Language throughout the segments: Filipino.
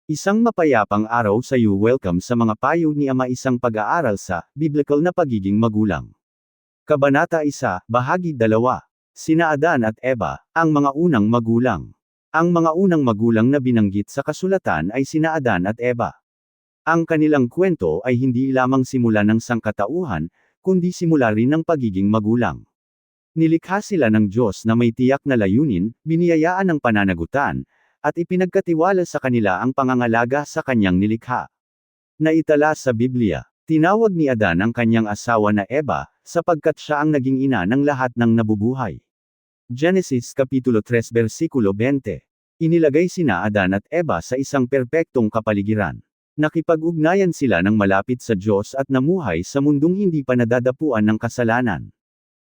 Isang mapayapang araw sa iyo. Welcome sa mga payo ni Ama, isang pag-aaral sa Biblical na pagiging magulang. Kabanata 1, Bahagi 2. Sina Adan at Eva, ang mga unang magulang. Ang mga unang magulang na binanggit sa kasulatan ay sina Adan at Eva. Ang kanilang kwento ay hindi lamang simula ng sangkatauhan, kundi simula rin ng pagiging magulang. Nilikha sila ng Diyos na may tiyak na layunin, biniyayaan ng pananagutan, at ipinagkatiwala sa kanila ang pangangalaga sa kanyang nilikha. Naitala sa Biblia, tinawag ni Adan ang kanyang asawa na Eva, sapagkat siya ang naging ina ng lahat ng nabubuhay. Genesis Kapitulo 3 Versikulo 20. Inilagay sina Adan at Eva sa isang perpektong kapaligiran. Nakipag-ugnayan sila ng malapit sa Diyos at namuhay sa mundong hindi pa nadadapuan ng kasalanan.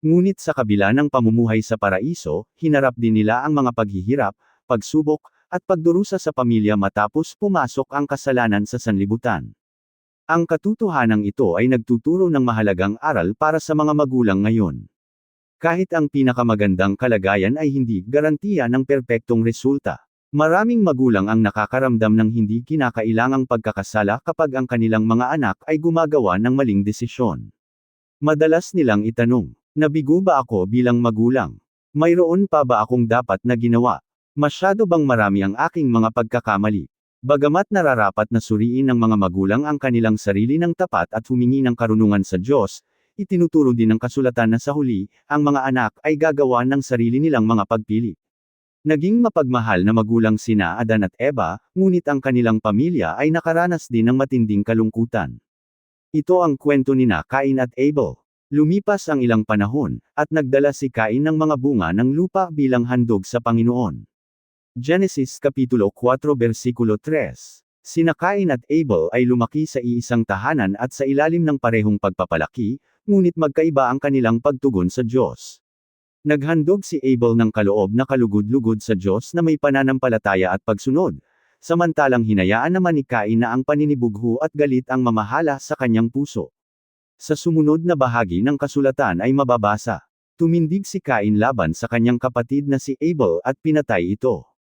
Ngunit sa kabila ng pamumuhay sa paraiso, hinarap din nila ang mga paghihirap, pagsubok, at pagdurusa sa pamilya matapos pumasok ang kasalanan sa sanlibutan. Ang katotohanan ito ay nagtuturo ng mahalagang aral para sa mga magulang ngayon. Kahit ang pinakamagandang kalagayan ay hindi garantiya ng perpektong resulta. Maraming magulang ang nakakaramdam ng hindi kinakailangang pagkakasala kapag ang kanilang mga anak ay gumagawa ng maling desisyon. Madalas nilang itanong, nabigo ba ako bilang magulang? Mayroon pa ba akong dapat na ginawa? Masyado bang marami ang aking mga pagkakamali? Bagamat nararapat na suriin ng mga magulang ang kanilang sarili ng tapat at humingi ng karunungan sa Diyos, itinuturo din ng kasulatan na sa huli, ang mga anak ay gagawa ng sarili nilang mga pagpili. Naging mapagmahal na magulang sina Adan at Eva, ngunit ang kanilang pamilya ay nakaranas din ng matinding kalungkutan. Ito ang kwento nina Cain at Abel. Lumipas ang ilang panahon, at nagdala si Cain ng mga bunga ng lupa bilang handog sa Panginoon. Genesis Kapitulo 4 Versikulo 3. Sina Cain at Abel ay lumaki sa iisang tahanan at sa ilalim ng parehong pagpapalaki, ngunit magkaiba ang kanilang pagtugon sa Diyos. Naghandog si Abel ng kaloob na kalugod-lugod sa Diyos na may pananampalataya at pagsunod, samantalang hinayaan naman ni Cain na ang paninibugho at galit ang mamahala sa kanyang puso. Sa sumunod na bahagi ng kasulatan ay mababasa, tumindig si Cain laban sa kanyang kapatid na si Abel at pinatay ito.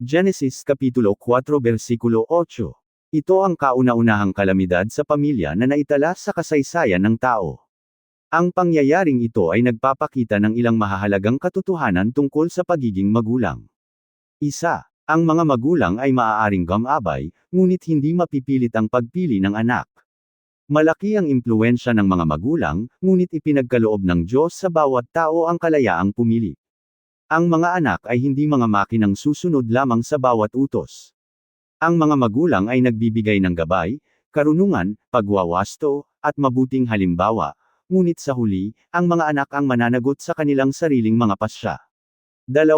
Genesis Kapitulo 4 Versikulo 8. Ito ang kauna-unahang kalamidad sa pamilya na naitala sa kasaysayan ng tao. Ang pangyayaring ito ay nagpapakita ng ilang mahahalagang katotohanan tungkol sa pagiging magulang. Isa, ang mga magulang ay maaaring gumabay, ngunit hindi mapipilit ang pagpili ng anak. Malaki ang impluwensya ng mga magulang, ngunit ipinagkaloob ng Diyos sa bawat tao ang kalayaang pumili. Ang mga anak ay hindi mga makinang susunod lamang sa bawat utos. Ang mga magulang ay nagbibigay ng gabay, karunungan, pagwawasto, at mabuting halimbawa, ngunit sa huli, ang mga anak ang mananagot sa kanilang sariling mga pasya. 2.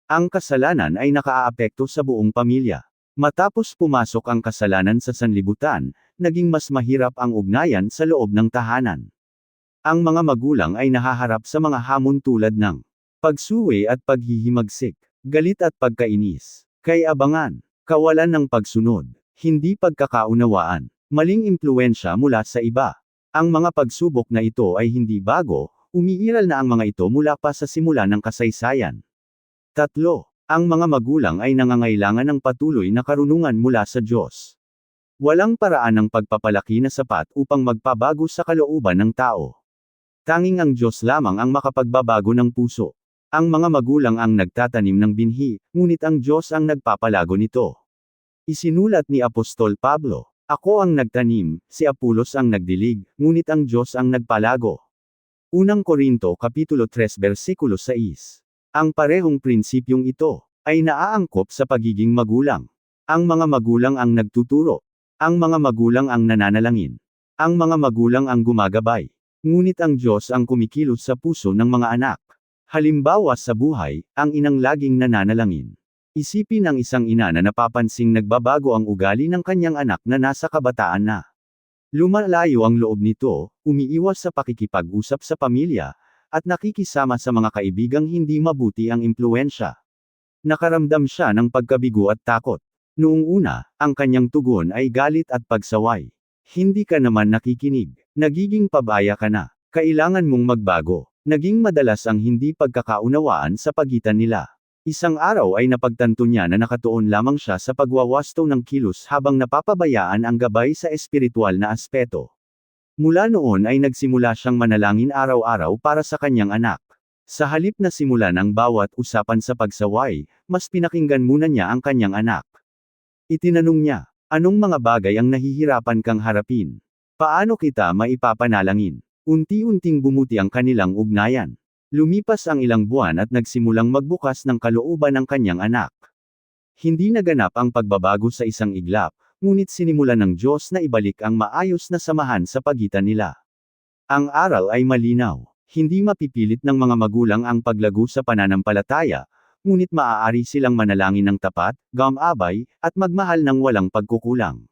Ang kasalanan ay nakaaapekto sa buong pamilya. Matapos pumasok ang kasalanan sa sanlibutan, naging mas mahirap ang ugnayan sa loob ng tahanan. Ang mga magulang ay nahaharap sa mga hamon tulad ng pagsuwi at paghihimagsik, galit at pagkainis, kay-abangan, kawalan ng pagsunod, hindi pagkakaunawaan, maling impluwensya mula sa iba. Ang mga pagsubok na ito ay hindi bago, umiiral na ang mga ito mula pa sa simula ng kasaysayan. 3. Ang mga magulang ay nangangailangan ng patuloy na karunungan mula sa Diyos. Walang paraan ng pagpapalaki na sapat upang magpabago sa kalooban ng tao. Tanging ang Diyos lamang ang makapagbabago ng puso. Ang mga magulang ang nagtatanim ng binhi, ngunit ang Diyos ang nagpapalago nito. Isinulat ni Apostol Pablo, "Ako ang nagtanim, si Apolos ang nagdilig, ngunit ang Diyos ang nagpalago." Unang Korinto Kapitulo 3 Versikulo 6. Ang parehong prinsipyong ito ay naaangkop sa pagiging magulang. Ang mga magulang ang nagtuturo. Ang mga magulang ang nananalangin. Ang mga magulang ang gumagabay. Ngunit ang Diyos ang kumikilos sa puso ng mga anak. Halimbawa sa buhay, ang inang laging nananalangin. Isipin ang isang ina na napapansing nagbabago ang ugali ng kanyang anak na nasa kabataan na. Lumalayo ang loob nito, umiiwas sa pakikipag-usap sa pamilya, at nakikisama sa mga kaibigang hindi mabuti ang impluwensya. Nakaramdam siya ng pagkabigo at takot. Noong una, ang kanyang tugon ay galit at pagsaway. Hindi ka naman nakikinig. Nagiging pabaya ka na. Kailangan mong magbago. Naging madalas ang hindi pagkakaunawaan sa pagitan nila. Isang araw ay napagtanto niya na nakatuon lamang siya sa pagwawasto ng kilos habang napapabayaan ang gabay sa espiritual na aspeto. Mula noon ay nagsimula siyang manalangin araw-araw para sa kanyang anak. Sa halip na simulan ang bawat usapan sa pagsaway, mas pinakinggan muna niya ang kanyang anak. Itinanong niya, anong mga bagay ang nahihirapan kang harapin? Paano kita maipapanalangin? Unti-unting bumuti ang kanilang ugnayan. Lumipas ang ilang buwan at nagsimulang magbukas ng kalooban ng kanyang anak. Hindi naganap ang pagbabago sa isang iglap, ngunit sinimulan ng Diyos na ibalik ang maayos na samahan sa pagitan nila. Ang aral ay malinaw. Hindi mapipilit ng mga magulang ang paglago sa pananampalataya, ngunit maaari silang manalangin ng tapat, gamabay, at magmahal ng walang pagkukulang.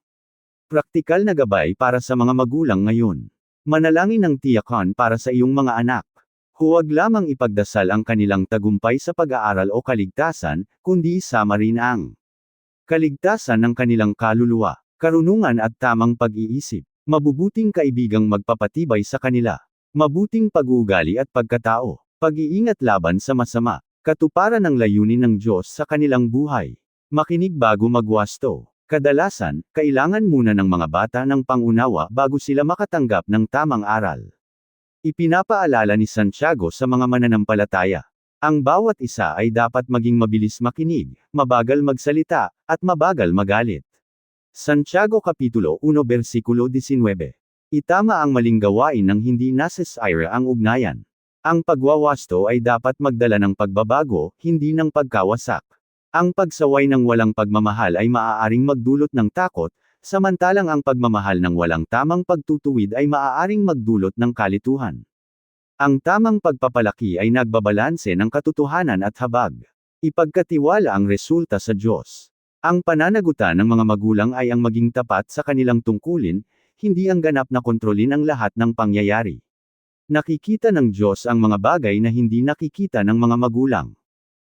Praktikal na gabay para sa mga magulang ngayon. Manalangin ng tiyakan para sa iyong mga anak. Huwag lamang ipagdasal ang kanilang tagumpay sa pag-aaral o kaligtasan, kundi isama rin ang kaligtasan ng kanilang kaluluwa, karunungan at tamang pag-iisip, mabubuting kaibigang magpapatibay sa kanila, mabuting pag-uugali at pagkatao, pag-iingat laban sa masama, katuparan ng layunin ng Diyos sa kanilang buhay. Makinig bago magwasto. Kadalasan, kailangan muna ng mga bata ng pangunawa bago sila makatanggap ng tamang aral. Ipinapaalala ni Santiago sa mga mananampalataya. Ang bawat isa ay dapat maging mabilis makinig, mabagal magsalita, at mabagal magalit. Santiago Kapitulo 1 Versikulo 19. Itama ang maling gawain ng hindi nasesire ang ugnayan. Ang pagwawasto ay dapat magdala ng pagbabago, hindi ng pagkawasak. Ang pagsaway ng walang pagmamahal ay maaaring magdulot ng takot, samantalang ang pagmamahal ng walang tamang pagtutuwid ay maaaring magdulot ng kalituhan. Ang tamang pagpapalaki ay nagbabalanse ng katotohanan at habag. Ipagkatiwala ang resulta sa Diyos. Ang pananagutan ng mga magulang ay ang maging tapat sa kanilang tungkulin, hindi ang ganap na kontrolin ang lahat ng pangyayari. Nakikita ng Diyos ang mga bagay na hindi nakikita ng mga magulang.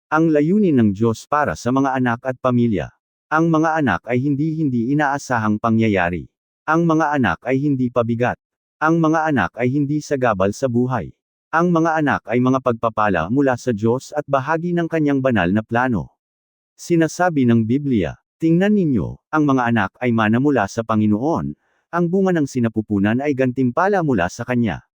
Ang layunin ng Diyos para sa mga anak at pamilya. Ang mga anak ay hindi inaasahang pangyayari. Ang mga anak ay hindi pabigat. Ang mga anak ay hindi sagabal sa buhay. Ang mga anak ay mga pagpapala mula sa Diyos at bahagi ng kanyang banal na plano. Sinasabi ng Biblia, tingnan ninyo, ang mga anak ay mana mula sa Panginoon, ang bunga ng sinapupunan ay gantimpala mula sa Kanya.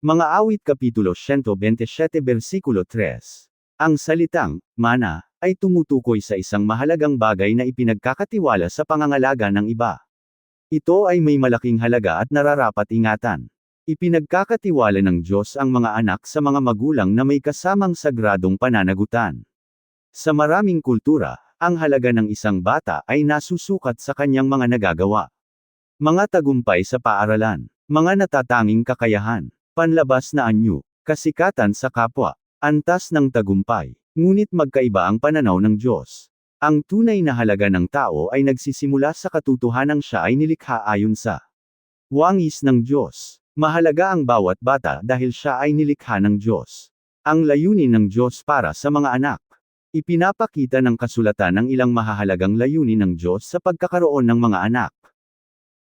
Mga Awit Kapitulo 127 Versikulo 3. Ang salitang, mana, ay tumutukoy sa isang mahalagang bagay na ipinagkakatiwala sa pangangalaga ng iba. Ito ay may malaking halaga at nararapat ingatan. Ipinagkakatiwala ng Diyos ang mga anak sa mga magulang na may kasamang sagradong pananagutan. Sa maraming kultura, ang halaga ng isang bata ay nasusukat sa kanyang mga nagagawa. Mga tagumpay sa paaralan, mga natatanging kakayahan, panlabas na anyo, kasikatan sa kapwa, antas ng tagumpay. Ngunit magkaiba ang pananaw ng Diyos. Ang tunay na halaga ng tao ay nagsisimula sa katotohanang siya ay nilikha ayon sa wangis ng Diyos. Mahalaga ang bawat bata dahil siya ay nilikha ng Diyos. Ang layunin ng Diyos para sa mga anak. Ipinapakita ng kasulatan ang ilang mahahalagang layunin ng Diyos sa pagkakaroon ng mga anak.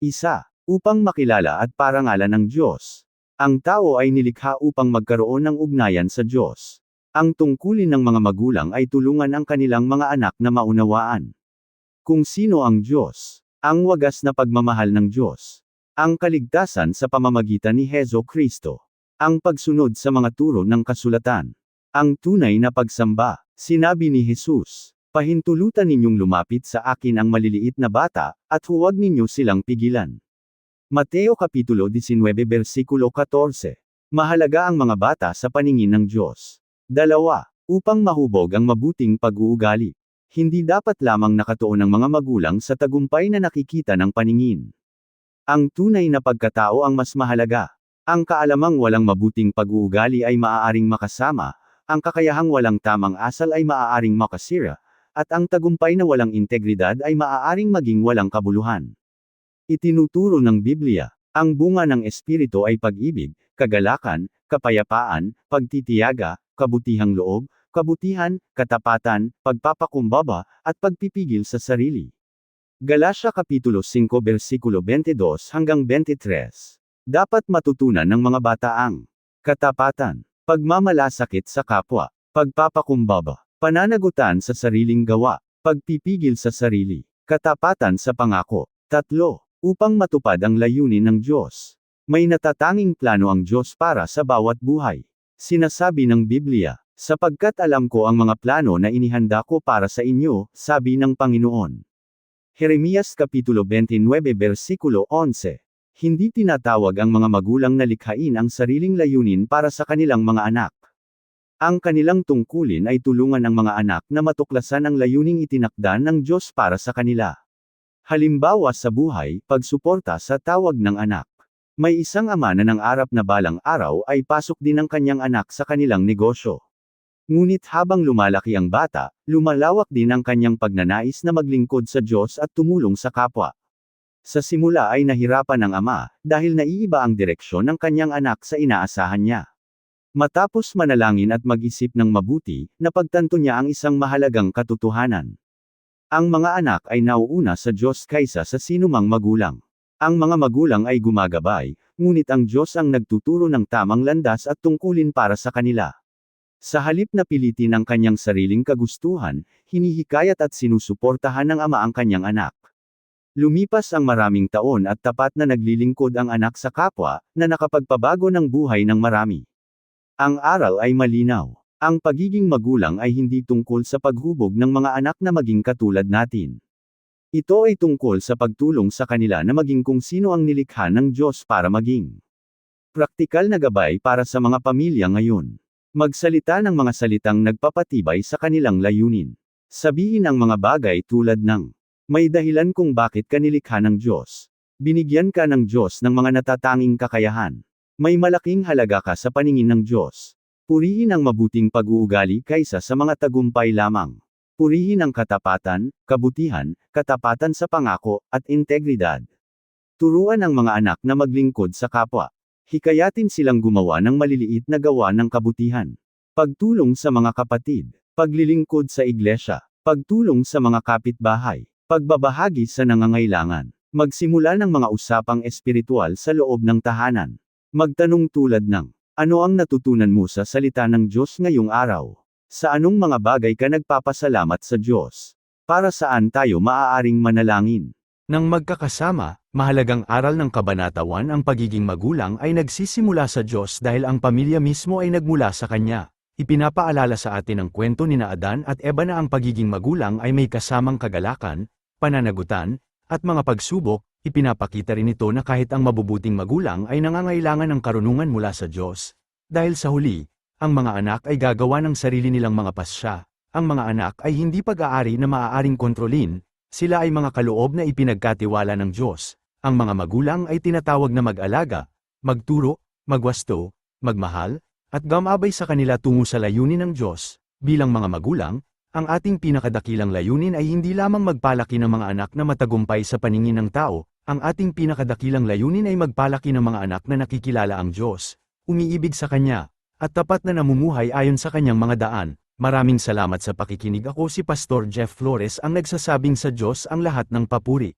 Isa, upang makilala at parangalan ng Diyos. Ang tao ay nilikha upang magkaroon ng ugnayan sa Diyos. Ang tungkulin ng mga magulang ay tulungan ang kanilang mga anak na maunawaan kung sino ang Diyos, ang wagas na pagmamahal ng Diyos, ang kaligtasan sa pamamagitan ni Hesus Kristo, ang pagsunod sa mga turo ng kasulatan, ang tunay na pagsamba. Sinabi ni Jesus, pahintulutan ninyong lumapit sa akin ang maliliit na bata, at huwag ninyo silang pigilan. Mateo Kapitulo 19 Versikulo 14. Mahalaga ang mga bata sa paningin ng Diyos. 2. Upang mahubog ang mabuting pag-uugali. Hindi dapat lamang nakatuon ng mga magulang sa tagumpay na nakikita ng paningin. Ang tunay na pagkatao ang mas mahalaga. Ang kaalamang walang mabuting pag-uugali ay maaaring makasama, ang kakayahang walang tamang asal ay maaaring makasira, at ang tagumpay na walang integridad ay maaaring maging walang kabuluhan. Itinuturo ng Biblia, ang bunga ng Espiritu ay pag-ibig, kagalakan, kapayapaan, pagtitiyaga, kabutihang loob, kabutihan, katapatan, pagpapakumbaba, at pagpipigil sa sarili. Galatia Kapitulo 5 Versikulo 22 hanggang 23. Dapat matutunan ng mga bata ang katapatan, pagmamalasakit sa kapwa, pagpapakumbaba, Pananagutan sa sariling gawa. Pagpipigil sa sarili. Katapatan sa pangako. 3. Upang matupad ang layunin ng Diyos. May natatanging plano ang Diyos para sa bawat buhay. Sinasabi ng Biblia, sapagkat alam ko ang mga plano na inihanda ko para sa inyo, sabi ng Panginoon. Jeremias Kapitulo 29 versikulo 11. Hindi tinatawag ang mga magulang na likhain ang sariling layunin para sa kanilang mga anak. Ang kanilang tungkulin ay tulungan ang mga anak na matuklasan ang layuning itinakda ng Diyos para sa kanila. Halimbawa sa buhay, pagsuporta sa tawag ng anak. May isang ama na nangarap na balang araw ay pasok din ang kanyang anak sa kanilang negosyo. Ngunit habang lumalaki ang bata, lumalawak din ang kanyang pagnanais na maglingkod sa Diyos at tumulong sa kapwa. Sa simula ay nahirapan ang ama, dahil naiiba ang direksyon ng kanyang anak sa inaasahan niya. Matapos manalangin at mag-isip ng mabuti, napagtanto niya ang isang mahalagang katotohanan. Ang mga anak ay nauuna sa Diyos kaysa sa sinumang magulang. Ang mga magulang ay gumagabay, ngunit ang Diyos ang nagtuturo ng tamang landas at tungkulin para sa kanila. Sa halip na pilitin ang kanyang sariling kagustuhan, hinihikayat at sinusuportahan ng ama ang kanyang anak. Lumipas ang maraming taon at tapat na naglilingkod ang anak sa kapwa, na nakapagpabago ng buhay ng marami. Ang aral ay malinaw. Ang pagiging magulang ay hindi tungkol sa paghubog ng mga anak na maging katulad natin. Ito ay tungkol sa pagtulong sa kanila na maging kung sino ang nilikha ng Diyos para maging. Praktikal na gabay para sa mga pamilya ngayon. Magsalita ng mga salitang nagpapatibay sa kanilang layunin. Sabihin ang mga bagay tulad ng, may dahilan kung bakit ka nilikha ng Diyos. Binigyan ka ng Diyos ng mga natatanging kakayahan. May malaking halaga ka sa paningin ng Diyos. Purihin ang mabuting pag-uugali kaysa sa mga tagumpay lamang. Purihin ang katapatan, kabutihan, katapatan sa pangako, at integridad. Turuan ang mga anak na maglingkod sa kapwa. Hikayatin silang gumawa ng maliliit na gawa ng kabutihan. Pagtulong sa mga kapatid. Paglilingkod sa iglesia. Pagtulong sa mga kapitbahay. Pagbabahagi sa nangangailangan. Magsimula ng mga usapang espiritual sa loob ng tahanan. Magtanong tulad ng, ano ang natutunan mo sa salita ng Diyos ngayong araw? Sa anong mga bagay ka nagpapasalamat sa Diyos? Para saan tayo maaaring manalangin? Nang magkakasama, mahalagang aral ng Kabanata 1 ang pagiging magulang ay nagsisimula sa Diyos dahil ang pamilya mismo ay nagmula sa Kanya. Ipinapaalala sa atin ang kwento ni Adan at Eva na ang pagiging magulang ay may kasamang kagalakan, pananagutan, at mga pagsubok. Ipinapakita rin ito na kahit ang mabubuting magulang ay nangangailangan ng karunungan mula sa Diyos. Dahil sa huli, ang mga anak ay gagawa ng sarili nilang mga pasya. Ang mga anak ay hindi pag-aari na maaaring kontrolin, sila ay mga kaloob na ipinagkatiwala ng Diyos. Ang mga magulang ay tinatawag na mag-alaga, magturo, magwasto, magmahal, at gumabay sa kanila tungo sa layunin ng Diyos. Bilang mga magulang, ang ating pinakadakilang layunin ay hindi lamang magpalaki ng mga anak na matagumpay sa paningin ng tao. Ang ating pinakadakilang layunin ay magpalaki ng mga anak na nakikilala ang Diyos, umiibig sa Kanya, at tapat na namumuhay ayon sa Kanyang mga daan. Maraming salamat sa pakikinig. Ako si Pastor Jeff Flores ang nagsasabing sa Diyos ang lahat ng papuri.